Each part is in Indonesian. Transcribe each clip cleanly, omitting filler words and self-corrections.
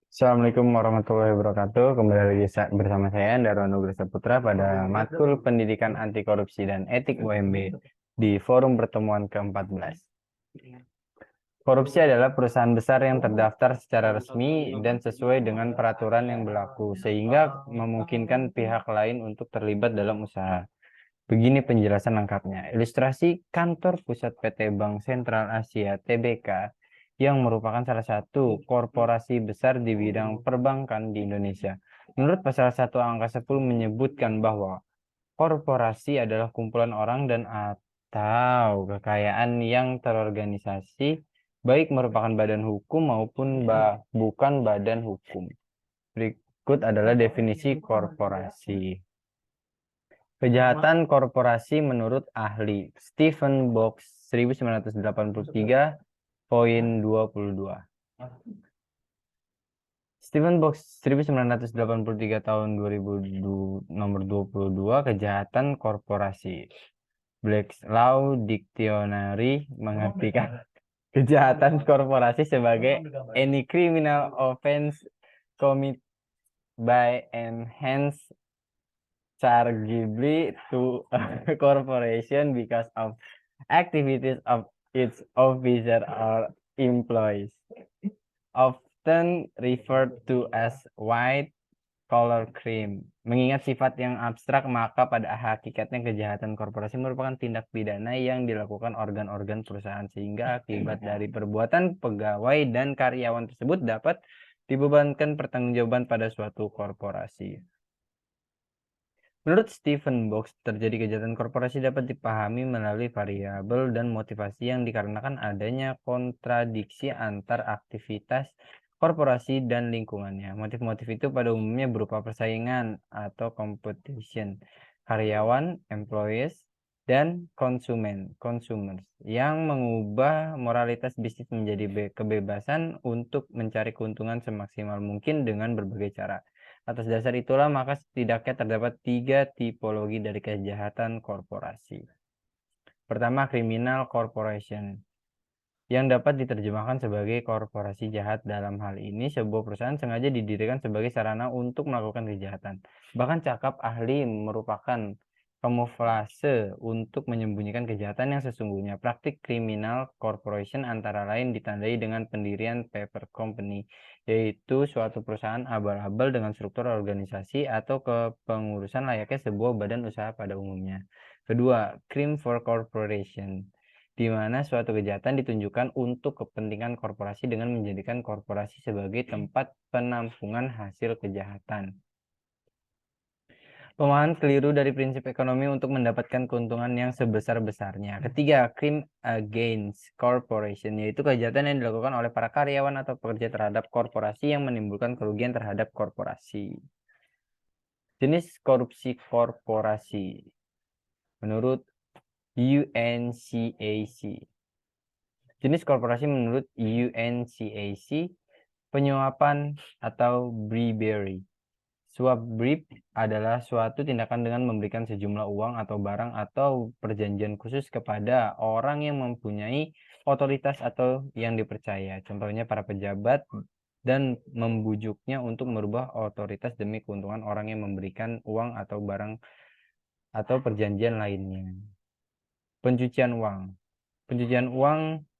Assalamualaikum warahmatullahi wabarakatuh. Kembali lagi bersama saya Darwan Nugraha Saputra pada matkul Pendidikan Anti Korupsi dan Etik UMB di forum pertemuan ke-14. Korupsi adalah perusahaan besar yang terdaftar secara resmi dan sesuai dengan peraturan yang berlaku, sehingga memungkinkan pihak lain untuk terlibat dalam usaha. Begini penjelasan lengkapnya. Ilustrasi kantor pusat PT Bank Sentral Asia (TBK) yang merupakan salah satu korporasi besar di bidang perbankan di Indonesia. Menurut pasal 1 angka 10 menyebutkan bahwa korporasi adalah kumpulan orang dan atau kekayaan yang terorganisasi, baik merupakan badan hukum maupun bukan badan hukum. Berikut adalah definisi korporasi. Kejahatan korporasi menurut ahli Stephen Box 1983.22. Stephen Box 1983 tahun 2000 nomor 22, kejahatan korporasi. Black's Law Dictionary mengartikan kejahatan korporasi sebagai any criminal offense committed by and hence chargeable to a corporation because of activities of its officer or employees, often referred to as white collar crime. Mengingat sifat yang abstrak, maka pada hakikatnya kejahatan korporasi merupakan tindak pidana yang dilakukan organ-organ perusahaan, sehingga akibat dari perbuatan pegawai dan karyawan tersebut dapat dibebankan pertanggungjawaban pada suatu korporasi. Menurut Stephen Box, terjadi kejahatan korporasi dapat dipahami melalui variabel dan motivasi yang dikarenakan adanya kontradiksi antar aktivitas korporasi dan lingkungannya. Motif-motif itu pada umumnya berupa persaingan atau competition, karyawan, employees, dan konsumen, consumers, yang mengubah moralitas bisnis menjadi kebebasan untuk mencari keuntungan semaksimal mungkin dengan berbagai cara. Atas dasar itulah maka setidaknya terdapat 3 tipologi dari kejahatan korporasi. Pertama, criminal corporation, yang dapat diterjemahkan sebagai korporasi jahat. Dalam hal ini, sebuah perusahaan sengaja didirikan sebagai sarana untuk melakukan kejahatan. Bahkan cakap ahli merupakan kamuflase untuk menyembunyikan kejahatan yang sesungguhnya. Praktik criminal corporation antara lain ditandai dengan pendirian paper company, yaitu suatu perusahaan abal-abal dengan struktur organisasi atau kepengurusan layaknya sebuah badan usaha pada umumnya. Kedua, crime for corporation, di mana suatu kejahatan ditunjukkan untuk kepentingan korporasi dengan menjadikan korporasi sebagai tempat penampungan hasil kejahatan. Pemahaman keliru dari prinsip ekonomi untuk mendapatkan keuntungan yang sebesar-besarnya. Ketiga, crime against corporation, yaitu kejahatan yang dilakukan oleh para karyawan atau pekerja terhadap korporasi yang menimbulkan kerugian terhadap korporasi. Jenis korupsi korporasi menurut UNCAC. Jenis korporasi menurut UNCAC, penyuapan atau bribery. Suap bribe adalah suatu tindakan dengan memberikan sejumlah uang atau barang atau perjanjian khusus kepada orang yang mempunyai otoritas atau yang dipercaya, contohnya para pejabat, dan membujuknya untuk merubah otoritas demi keuntungan orang yang memberikan uang atau barang atau perjanjian lainnya. Pencucian uang. Pencucian uang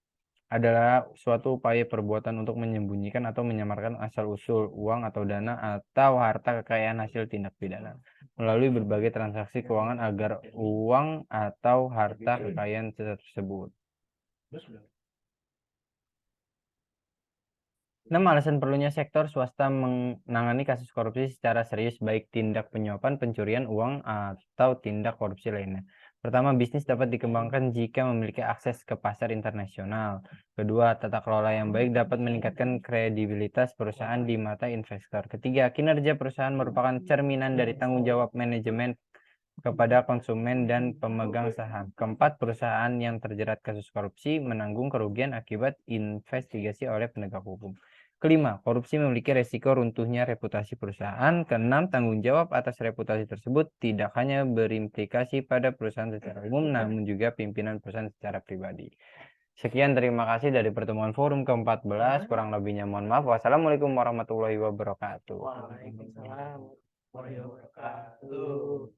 adalah suatu upaya perbuatan untuk menyembunyikan atau menyamarkan asal-usul uang atau dana atau harta kekayaan hasil tindak pidana melalui berbagai transaksi keuangan agar uang atau harta kekayaan tersebut. 6. Alasan perlunya sektor swasta menangani kasus korupsi secara serius, baik tindak penyuapan, pencurian uang, atau tindak korupsi lainnya. Pertama, bisnis dapat dikembangkan jika memiliki akses ke pasar internasional. Kedua, tata kelola yang baik dapat meningkatkan kredibilitas perusahaan di mata investor. Ketiga, kinerja perusahaan merupakan cerminan dari tanggung jawab manajemen kepada konsumen dan pemegang saham. Keempat, perusahaan yang terjerat kasus korupsi menanggung kerugian akibat investigasi oleh penegak hukum. Kelima, korupsi memiliki resiko runtuhnya reputasi perusahaan. Keenam, tanggung jawab atas reputasi tersebut tidak hanya berimplikasi pada perusahaan secara umum, namun juga pimpinan perusahaan secara pribadi. Sekian, terima kasih dari pertemuan forum ke-14. Kurang lebihnya mohon maaf. Wassalamualaikum warahmatullahi wabarakatuh. Waalaikumsalam warahmatullahi wabarakatuh.